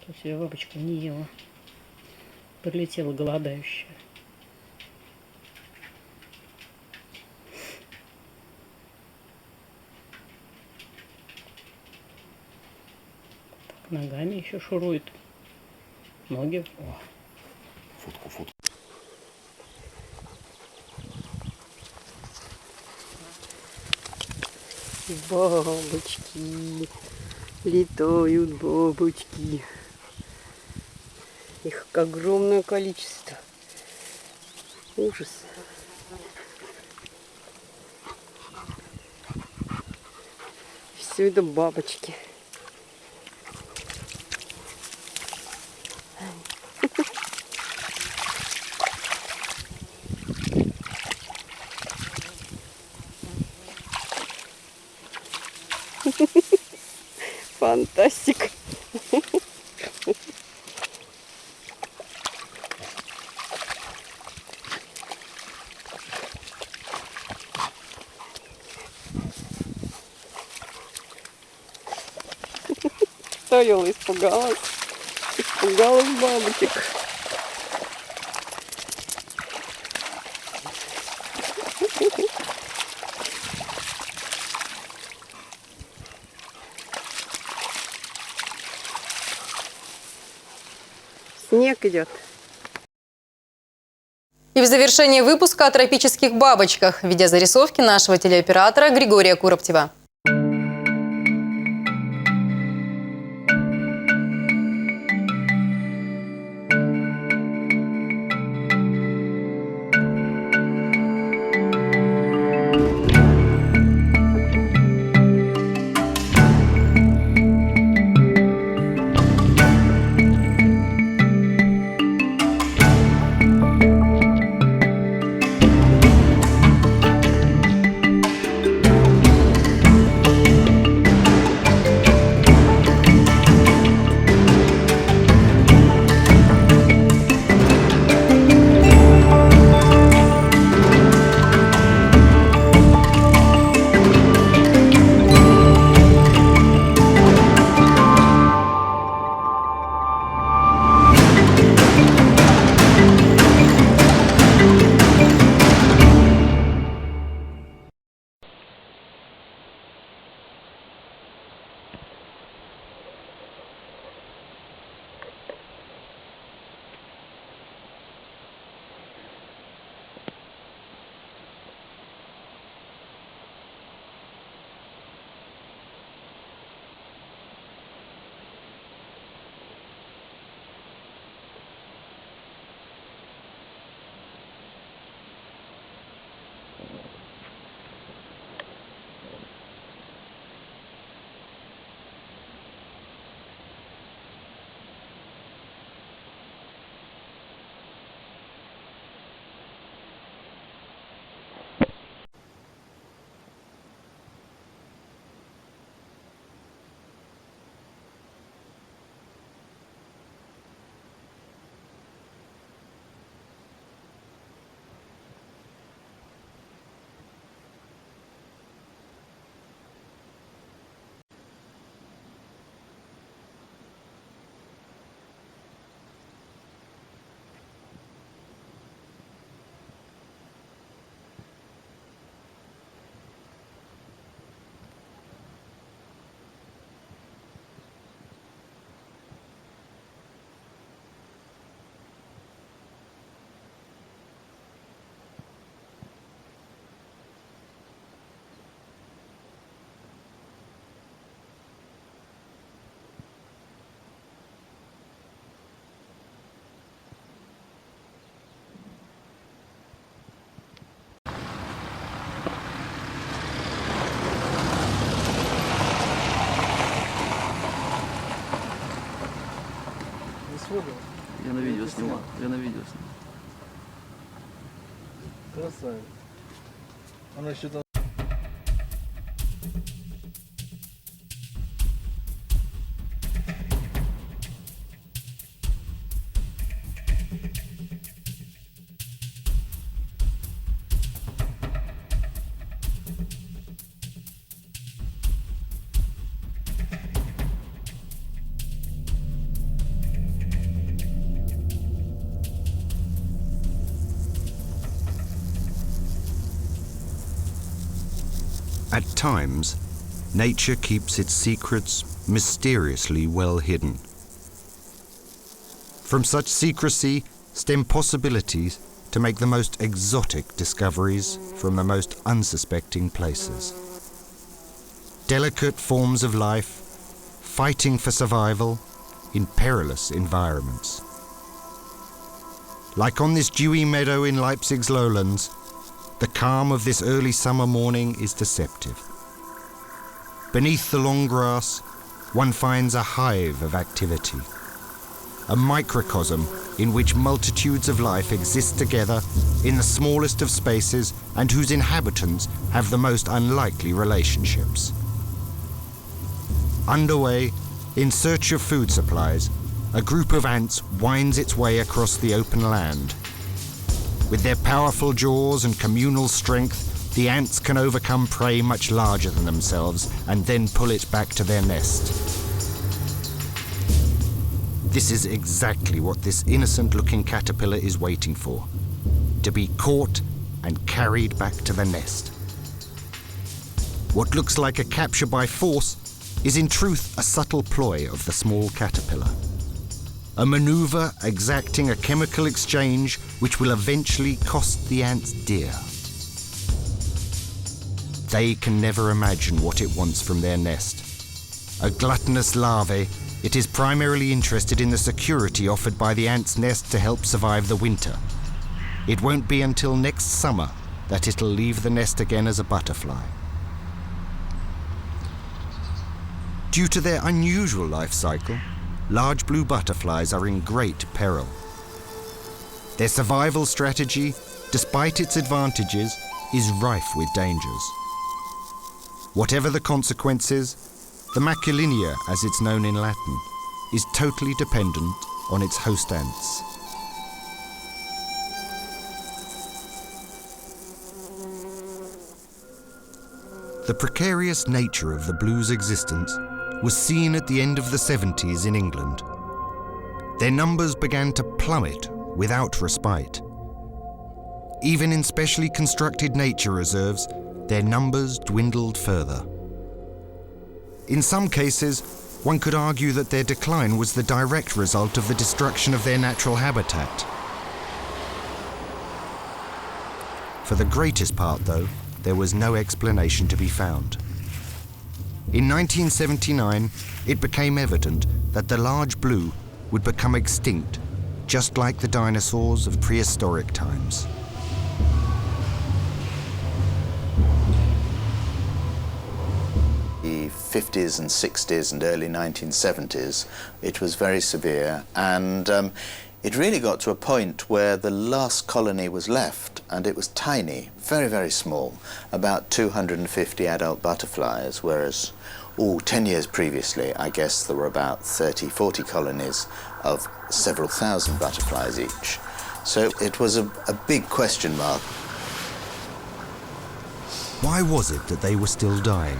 что себе бабочка не ела. Прилетела голодающая. Так, ногами еще шурует. Ноги. О. Фотку. Бабочки. Летают бабочки. Их огромное количество. Ужас. Все это бабочки. Фантастика. Стояла, испугалась. Испугалась бабочек. Снег идет. И в завершении выпуска о тропических бабочках, видеозарисовки нашего телеоператора Григория Куроптева. Я на видео снимал. Красавец. Она еще там. At times, nature keeps its secrets mysteriously well hidden. From such secrecy stem possibilities to make the most exotic discoveries from the most unsuspecting places. Delicate forms of life, fighting for survival in perilous environments. Like on this dewy meadow in Leipzig's lowlands, the calm of this early summer morning is deceptive. Beneath the long grass, one finds a hive of activity, a microcosm in which multitudes of life exist together in the smallest of spaces and whose inhabitants have the most unlikely relationships. Underway, in search of food supplies, a group of ants winds its way across the open land. With their powerful jaws and communal strength, the ants can overcome prey much larger than themselves and then pull it back to their nest. This is exactly what this innocent-looking caterpillar is waiting for, to be caught and carried back to the nest. What looks like a capture by force is in truth a subtle ploy of the small caterpillar. A maneuver exacting a chemical exchange which will eventually cost the ants dear. They can never imagine what it wants from their nest. A gluttonous larvae, it is primarily interested in the security offered by the ant's nest to help survive the winter. It won't be until next summer that it'll leave the nest again as a butterfly. Due to their unusual life cycle, large blue butterflies are in great peril. Their survival strategy, despite its advantages, is rife with dangers. Whatever the consequences, the maculinea, as it's known in Latin, is totally dependent on its host ants. The precarious nature of the blues' existence was seen at the end of the 70s in England. Their numbers began to plummet without respite. Even in specially constructed nature reserves, their numbers dwindled further. In some cases, one could argue that their decline was the direct result of the destruction of their natural habitat. For the greatest part, though, there was no explanation to be found. In 1979, it became evident that the large blue would become extinct, just like the dinosaurs of prehistoric times. The 50s and 60s and early 1970s, it was very severe, and it really got to a point where the last colony was left, and it was tiny, very, very small, about 250 adult butterflies, whereas 10 years previously, I guess there were about 30, 40 colonies of several thousand butterflies each. So it was a big question mark. Why was it that they were still dying?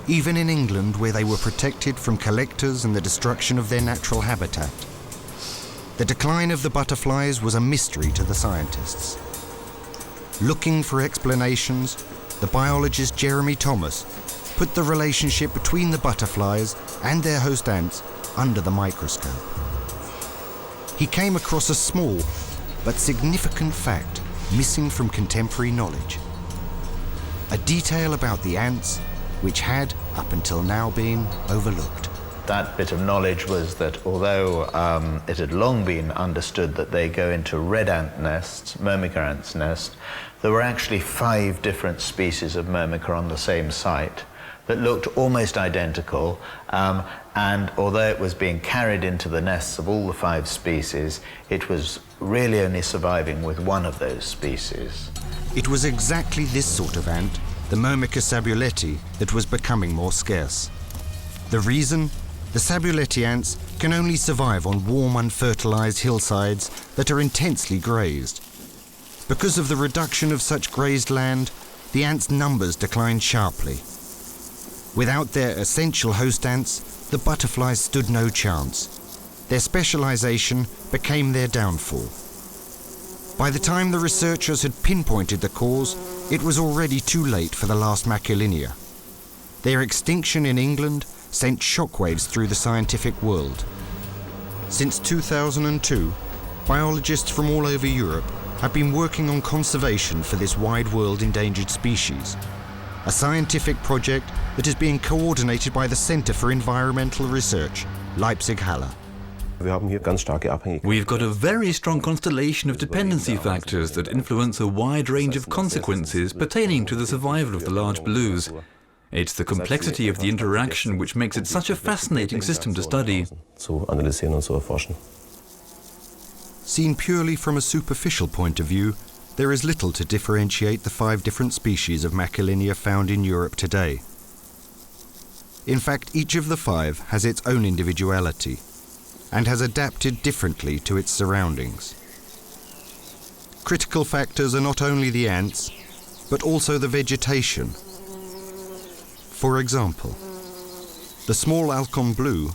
Even in England, where they were protected from collectors and the destruction of their natural habitat. The decline of the butterflies was a mystery to the scientists. Looking for explanations, the biologist Jeremy Thomas put the relationship between the butterflies and their host ants under the microscope. He came across a small but significant fact missing from contemporary knowledge. A detail about the ants which had, up until now, been overlooked. That bit of knowledge was that although it had long been understood that they go into red ant nests, myrmica ants' nest, there were actually 5 different species of myrmica on the same site that looked almost identical, and although it was being carried into the nests of all the 5 species, it was really only surviving with one of those species. It was exactly this sort of ant, the Myrmica sabuleti, that was becoming more scarce. The reason? The sabuleti ants can only survive on warm, unfertilized hillsides that are intensely grazed. Because of the reduction of such grazed land, the ants' numbers declined sharply. Without their essential host ants, the butterflies stood no chance. Their specialization became their downfall. By the time the researchers had pinpointed the cause, it was already too late for the last Maculinea. Their extinction in England sent shockwaves through the scientific world. Since 2002, biologists from all over Europe have been working on conservation for this wide world endangered species, a scientific project that is being coordinated by the Center for Environmental Research, Leipzig-Halle. We've got a very strong constellation of dependency factors that influence a wide range of consequences pertaining to the survival of the large blues. It's the complexity of the interaction which makes it such a fascinating system to study. Seen purely from a superficial point of view, there is little to differentiate the 5 different species of Maculinea found in Europe today. In fact, each of the 5 has its own individuality and has adapted differently to its surroundings. Critical factors are not only the ants, but also the vegetation. For example, the small Alcon blue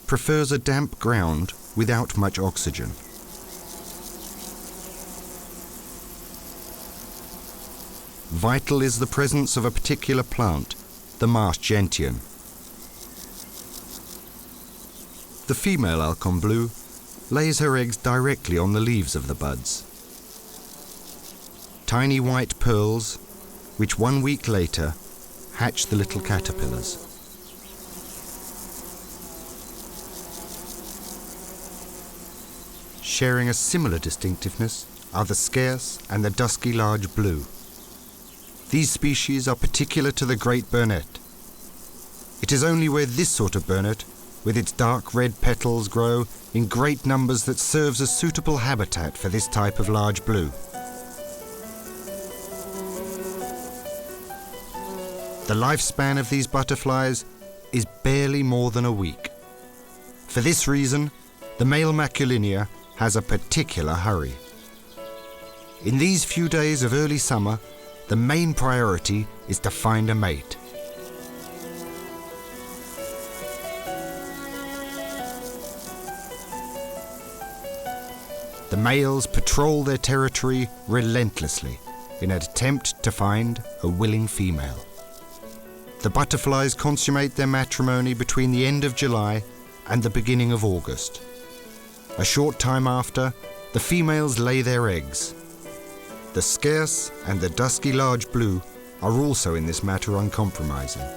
prefers a damp ground without much oxygen. Vital is the presence of a particular plant, the marsh gentian. The female Alcon blue lays her eggs directly on the leaves of the buds. Tiny white pearls, which 1 week later hatch the little caterpillars. Sharing a similar distinctiveness are the scarce and the dusky large blue. These species are particular to the great burnet. It is only where this sort of burnet, with its dark red petals, grow in great numbers that serves as suitable habitat for this type of large blue. The lifespan of these butterflies is barely more than a week. For this reason, the male Maculinea has a particular hurry. In these few days of early summer, the main priority is to find a mate. The males patrol their territory relentlessly in an attempt to find a willing female. The butterflies consummate their matrimony between the end of July and the beginning of August. A short time after, the females lay their eggs. The scarce and the dusky large blue are also in this matter uncompromising.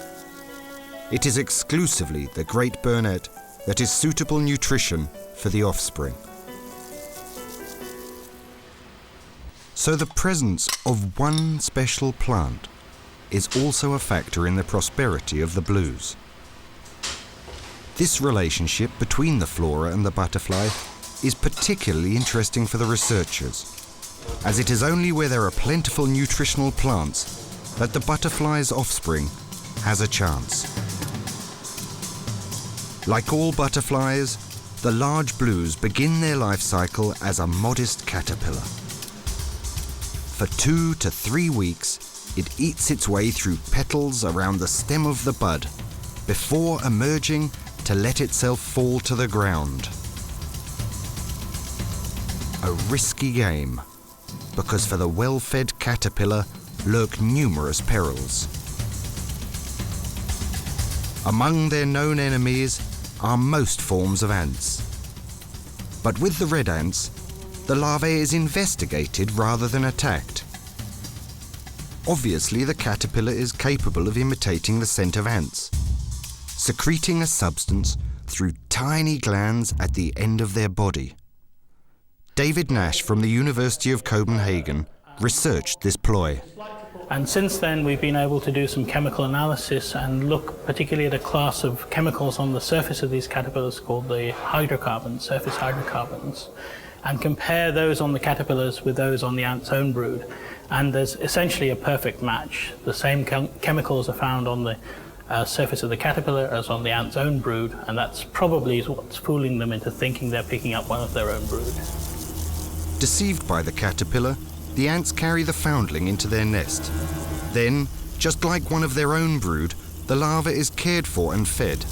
It is exclusively the great burnet that is suitable nutrition for the offspring. So the presence of one special plant is also a factor in the prosperity of the blues. This relationship between the flora and the butterfly is particularly interesting for the researchers, as it is only where there are plentiful nutritional plants that the butterfly's offspring has a chance. Like all butterflies, the large blues begin their life cycle as a modest caterpillar. For 2 to 3 weeks, it eats its way through petals around the stem of the bud before emerging to let itself fall to the ground. A risky game, because for the well-fed caterpillar lurk numerous perils. Among their known enemies are most forms of ants. But with the red ants, the larvae is investigated rather than attacked. Obviously, the caterpillar is capable of imitating the scent of ants, secreting a substance through tiny glands at the end of their body. David Nash from the University of Copenhagen researched this ploy. And since then we've been able to do some chemical analysis and look particularly at a class of chemicals on the surface of these caterpillars called the hydrocarbons, surface hydrocarbons, and compare those on the caterpillars with those on the ant's own brood. And there's essentially a perfect match. The same chemicals are found on the surface of the caterpillar as on the ant's own brood, and that's probably what's fooling them into thinking they're picking up one of their own brood. Deceived by the caterpillar, the ants carry the foundling into their nest. Then, just like one of their own brood, the larva is cared for and fed.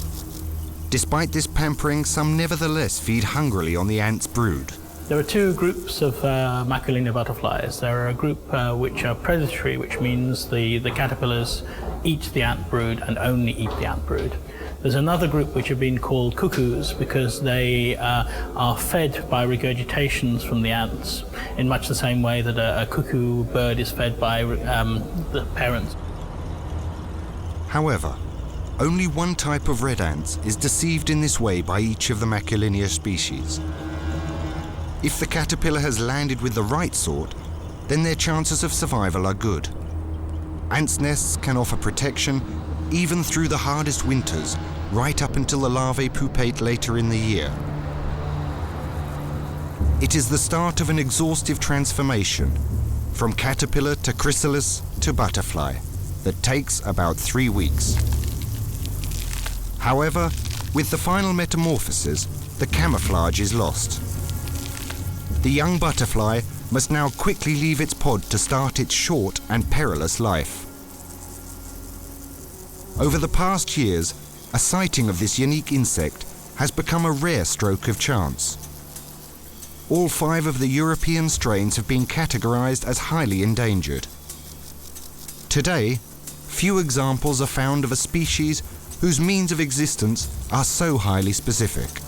Despite this pampering, some nevertheless feed hungrily on the ant's brood. There are two groups of Maculinia butterflies. There are a group which are predatory, which means the caterpillars eat the ant brood and only eat the ant brood. There's another group which have been called cuckoos because they are fed by regurgitations from the ants in much the same way that a cuckoo bird is fed by the parents. However, only one type of red ants is deceived in this way by each of the Maculinia species. If the caterpillar has landed with the right sort, then their chances of survival are good. Ants' nests can offer protection even through the hardest winters, right up until the larvae pupate later in the year. It is the start of an exhaustive transformation, from caterpillar to chrysalis to butterfly, that takes about 3 weeks. However, with the final metamorphosis, the camouflage is lost. The young butterfly must now quickly leave its pod to start its short and perilous life. Over the past years, a sighting of this unique insect has become a rare stroke of chance. All 5 of the European strains have been categorized as highly endangered. Today, few examples are found of a species whose means of existence are so highly specific.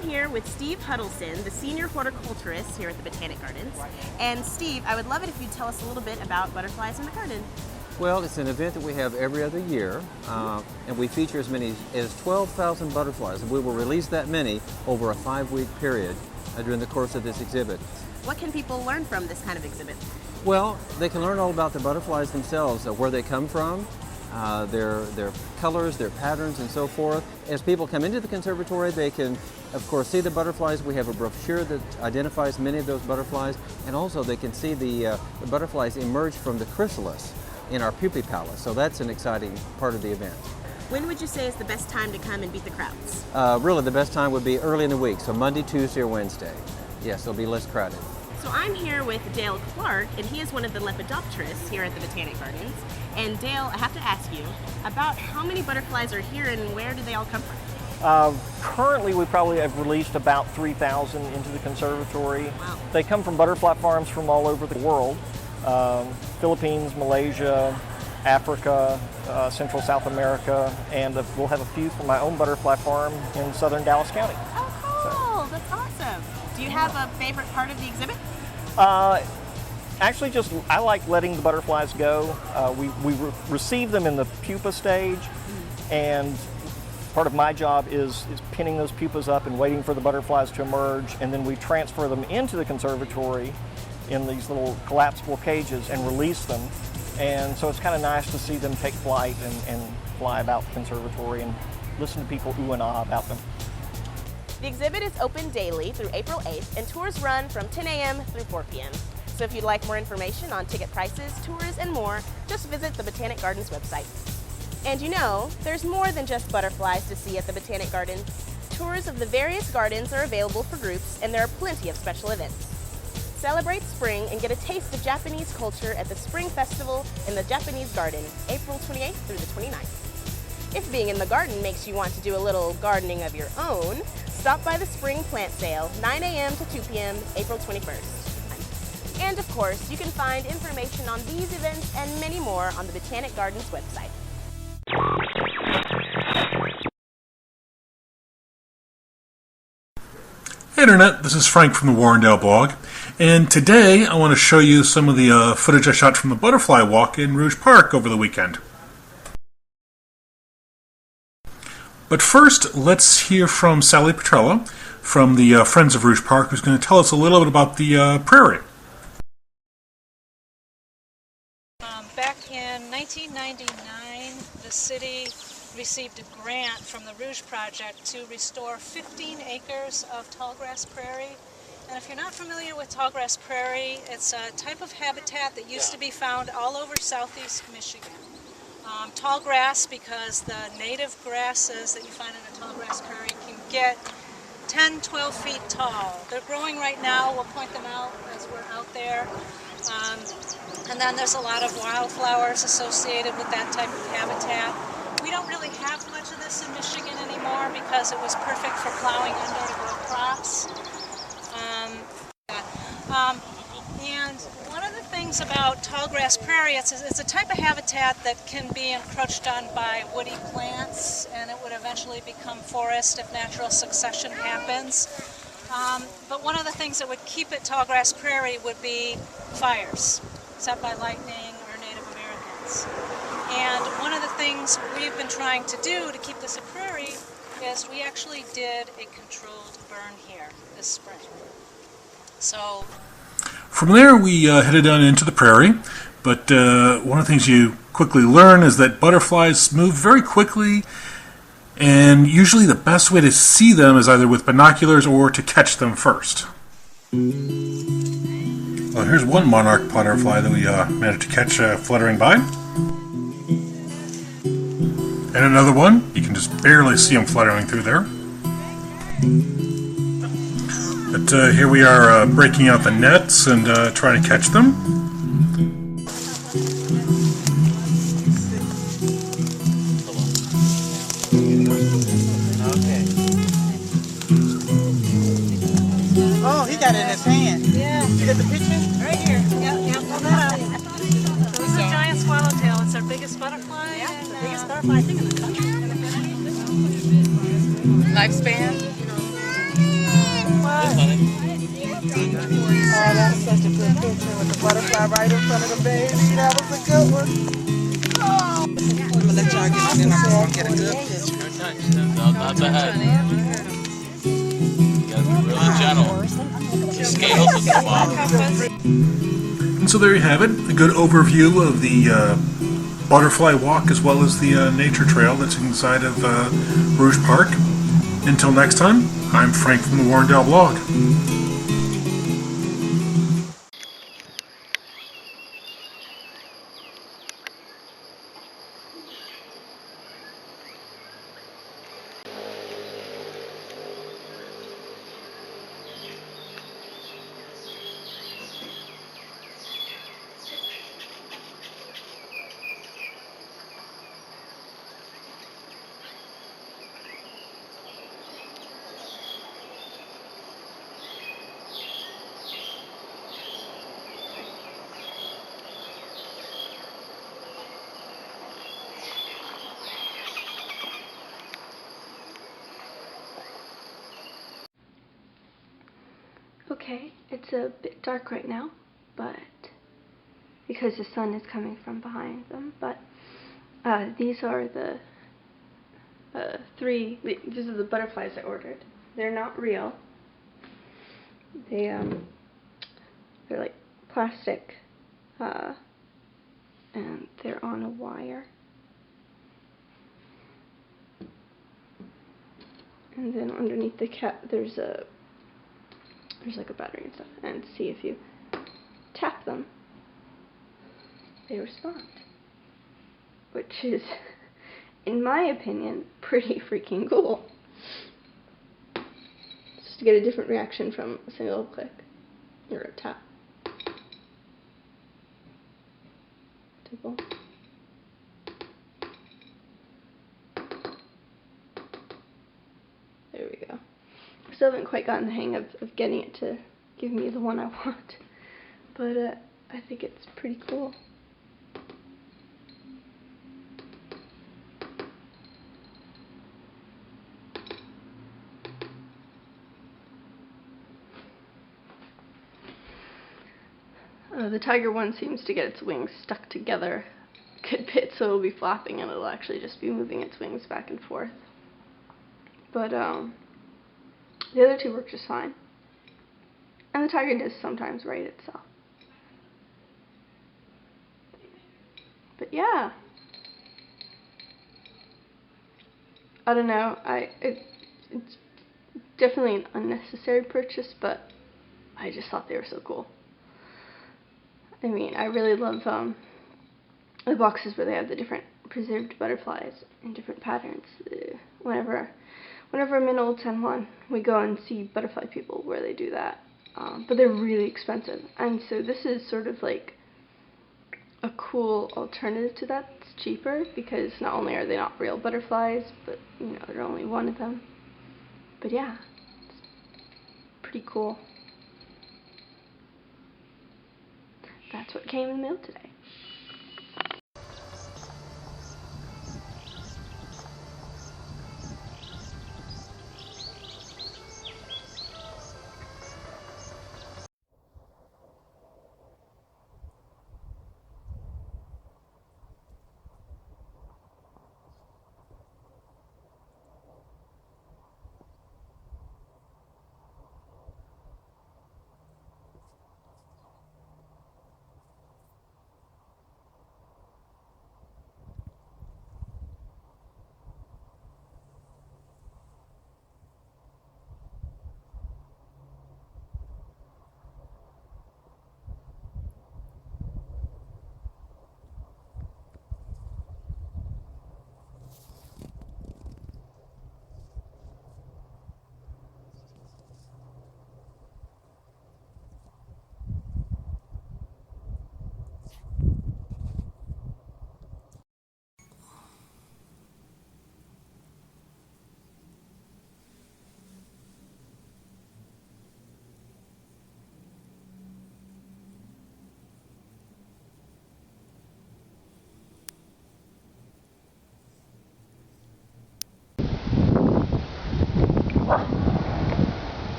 I'm here with Steve Huddleston, the senior horticulturist here at the Botanic Gardens. And Steve, I would love it if you'd tell us a little bit about butterflies in the garden. Well, it's an event that we have every other year, and we feature as many as 12,000 butterflies, and we will release that many over a 5-week period during the course of this exhibit. What can people learn from this kind of exhibit? Well, they can learn all about the butterflies themselves, where they come from, their colors, their patterns, and so forth. As people come into the conservatory, they can, of course, see the butterflies. We have a brochure that identifies many of those butterflies, and also they can see the butterflies emerge from the chrysalis in our pupae palace. So that's an exciting part of the event. When would you say is the best time to come and beat the crowds? Really, the best time would be early in the week, so Monday, Tuesday, or Wednesday. Yes, it'll be less crowded. So I'm here with Dale Clark, and he is one of the lepidopterists here at the Botanic Gardens. And Dale, I have to ask you about how many butterflies are here and where do they all come from? Currently, we probably have released about 3,000 into the conservatory. Wow. They come from butterfly farms from all over the world. Philippines, Malaysia, Africa, Central South America, and we'll have a few from my own butterfly farm in southern Dallas County. Oh, cool! That's awesome. Do you have a favorite part of the exhibit? Actually, I like letting the butterflies go. We receive them in the pupa stage, and part of my job is pinning those pupas up and waiting for the butterflies to emerge, and then we transfer them into the conservatory in these little collapsible cages and release them. And so it's kind of nice to see them take flight and fly about the conservatory and listen to people ooh and ah about them. The exhibit is open daily through April 8th, and tours run from 10 a.m. through 4 p.m. So if you'd like more information on ticket prices, tours, and more, just visit the Botanic Gardens website. And you know, there's more than just butterflies to see at the Botanic Gardens. Tours of the various gardens are available for groups, and there are plenty of special events. Celebrate spring and get a taste of Japanese culture at the Spring Festival in the Japanese Garden, April 28th through the 29th. If being in the garden makes you want to do a little gardening of your own, stop by the Spring Plant Sale, 9 a.m. to 2 p.m., April 21st. And of course, you can find information on these events and many more on the Botanic Gardens website. Hey Internet, this is Frank from the Warrendale blog, and today I want to show you some of the footage I shot from the butterfly walk in Rouge Park over the weekend. But first, let's hear from Sally Petrella from the Friends of Rouge Park, who's going to tell us a little bit about the prairie. Back in 1999, the city received a grant from the Rouge Project to restore 15 acres of tallgrass prairie. And if you're not familiar with tallgrass prairie, it's a type of habitat that used to be found all over southeast Michigan. Tallgrass because the native grasses that you find in a tallgrass prairie can get 10, 12 feet tall. They're growing right now. We'll point them out as we're out there. And then there's a lot of wildflowers associated with that type of habitat. We don't really have much of this in Michigan anymore because it was perfect for plowing under to grow crops. And one of the things about tallgrass prairie, it's a type of habitat that can be encroached on by woody plants, and it would eventually become forest if natural succession happens. But one of the things that would keep it tallgrass prairie would be fires set by lightning or Native Americans. And one of the things we've been trying to do to keep this a prairie is we actually did a controlled burn here this spring. So from there we headed down into the prairie, but one of the things you quickly learn is that butterflies move very quickly, and usually the best way to see them is either with binoculars or to catch them first. Well, here's one monarch butterfly that we managed to catch fluttering by. And another one, you can just barely see them fluttering through there. But here we are breaking out the nets and trying to catch them. Oh, he got it in his hand. Yeah. You got the picture? Right here. Yep, pull that up. This is a giant swallowtail. It's our biggest butterfly. Yeah, and, the biggest butterfly I think in the country. lifespan. Oh, that's such a good picture with the butterfly right in front of the baby. That was a good one. Oh. I'm gonna let y'all get in, then I'm gonna get a good picture. No touch. Not the head. You gotta be really gentle. The scales will come off. And so there you have it, a good overview of the butterfly walk as well as the nature trail that's inside of Rouge Park. Until next time, I'm Frank from the Warrendale blog. Okay, it's a bit dark right now, but because the sun is coming from behind them, but these are the these are the butterflies I ordered. They're not real. They're like plastic, and they're on a wire. And then underneath the cap, there's like a battery and stuff. And see, if you tap them, they respond, which is, in my opinion, pretty freaking cool. Just to get a different reaction from a single click or a tap. Tickle. There we go. I still haven't quite gotten the hang of getting it to give me the one I want, but I think it's pretty cool. The tiger one seems to get its wings stuck together a good bit, so it'll be flapping and it'll actually just be moving its wings back and forth. But the other two work just fine. And the tiger does sometimes right itself. But yeah. I don't know. It's definitely an unnecessary purchase, but I just thought they were so cool. I mean, I really love the boxes where they have the different preserved butterflies in different patterns. Whenever I'm in Old San Juan, we go and see butterfly people where they do that. But they're really expensive. And so this is sort of like a cool alternative to that. It's cheaper because not only are they not real butterflies, but you know, they're only one of them. But yeah, it's pretty cool. That's what came in the mail today.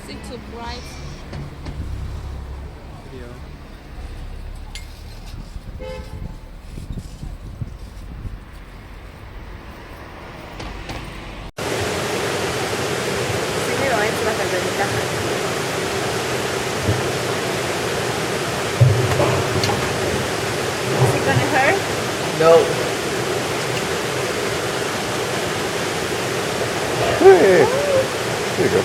Sit too bright. Video. Is it gonna hurt? No. Hey. There you go.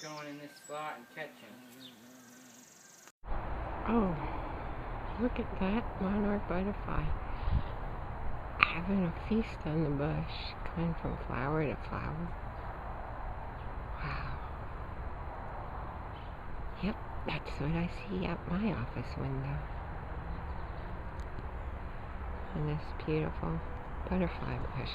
Going in this spot and catching. Oh, look at that monarch butterfly having a feast on the bush, going from flower to flower. Wow. Yep, that's what I see out my office window. And this beautiful butterfly bush.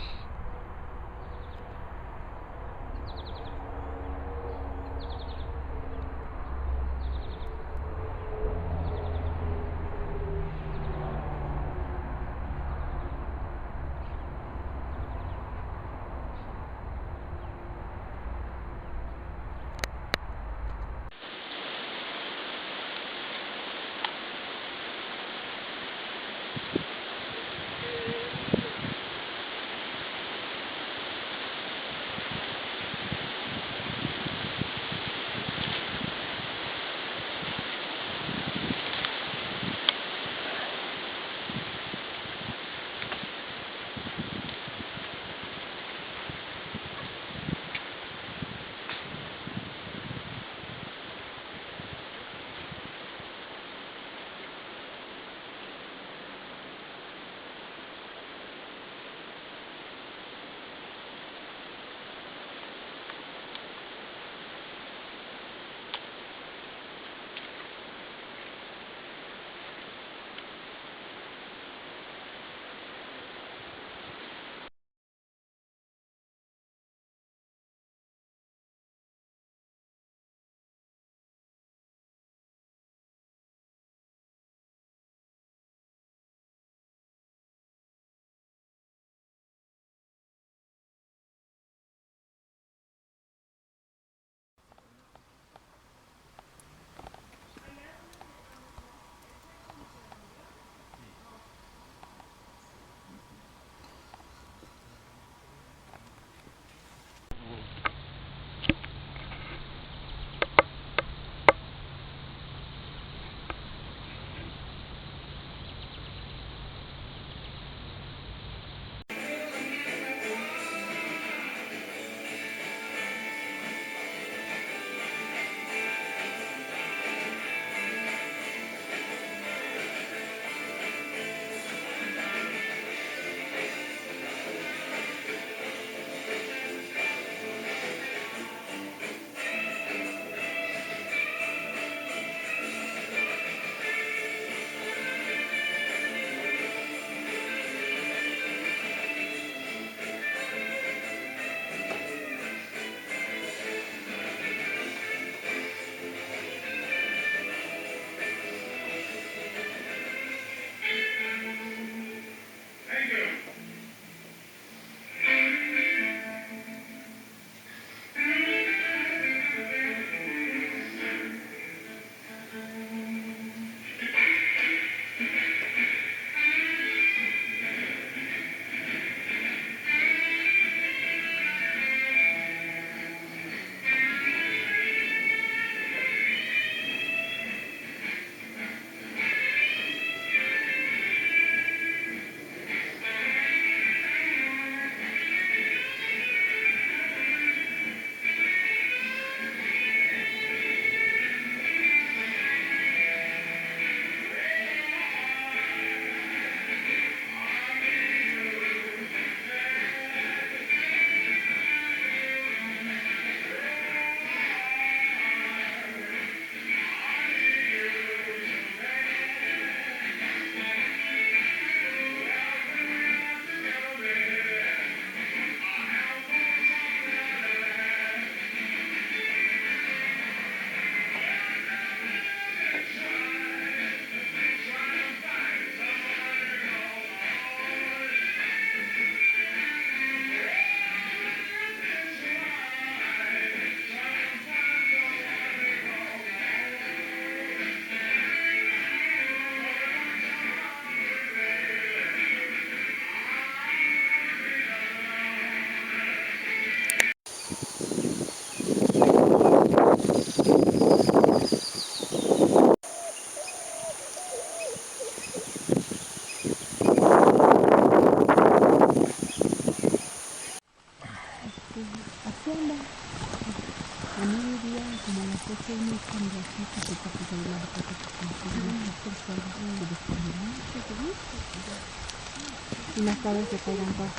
Y más tarde se caigan todas.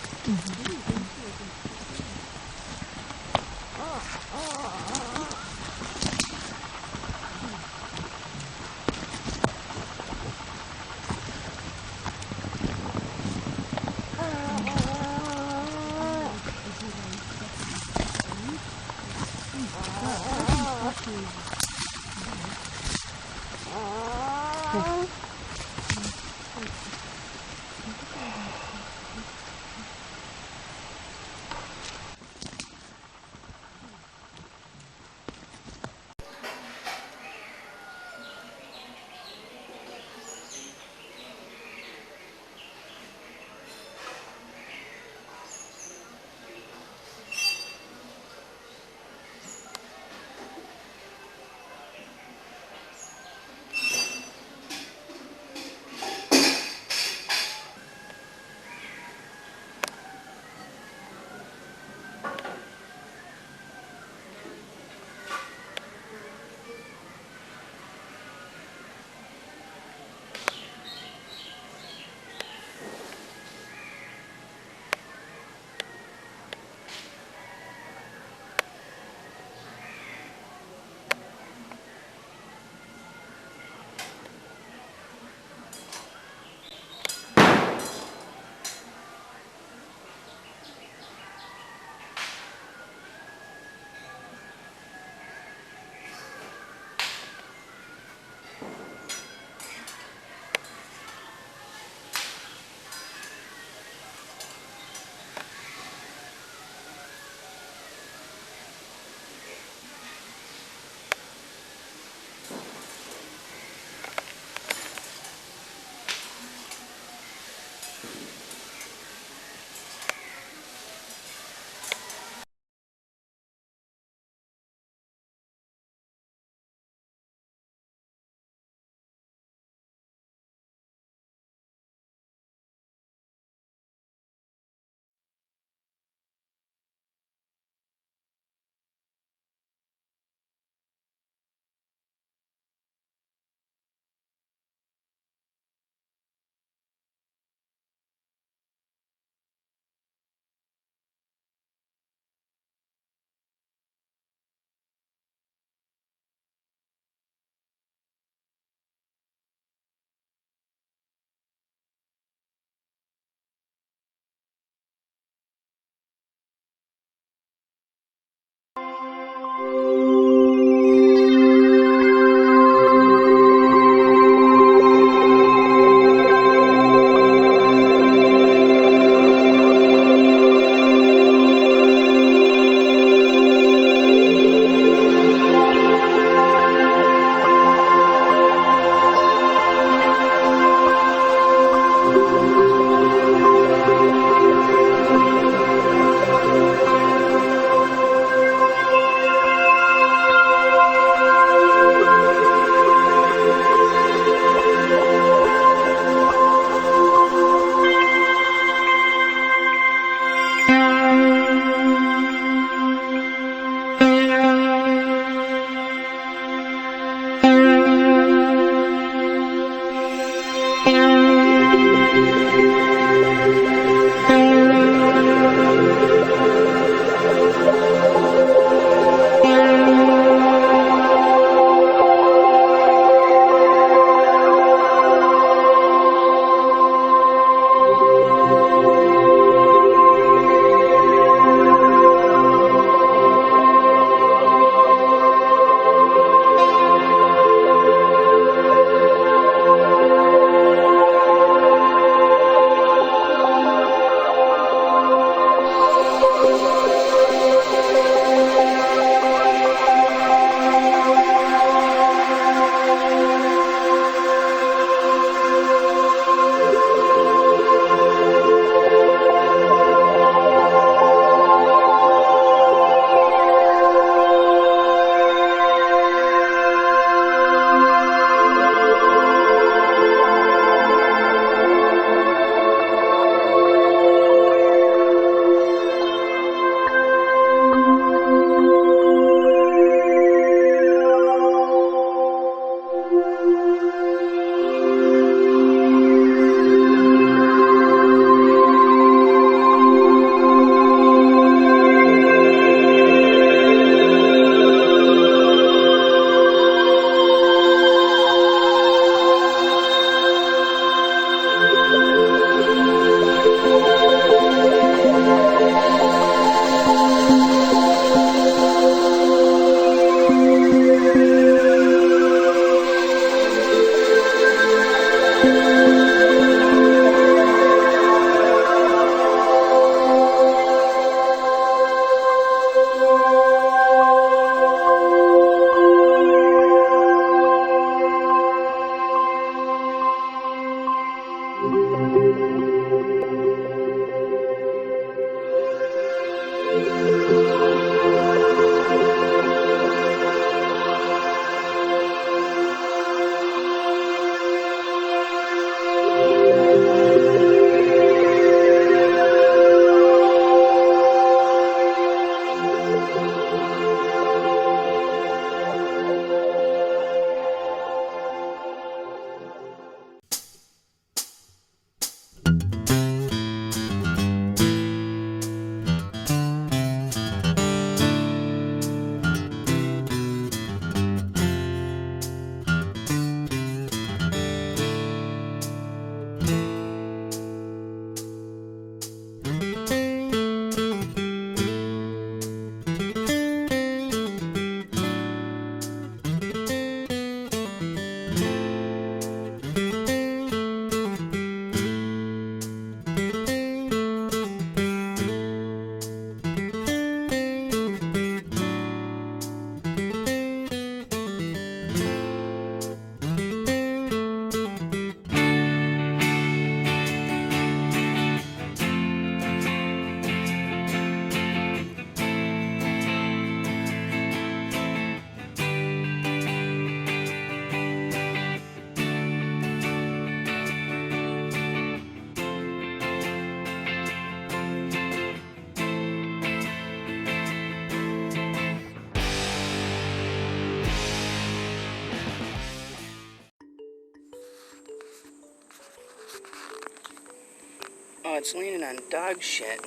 it's leaning on dog shit.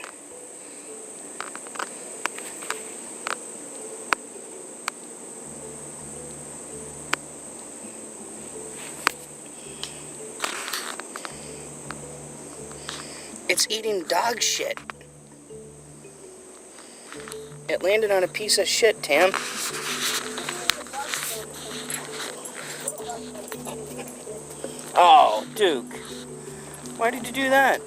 It's eating dog shit. It landed on a piece of shit, Tam. Oh, Duke. Why did you do that?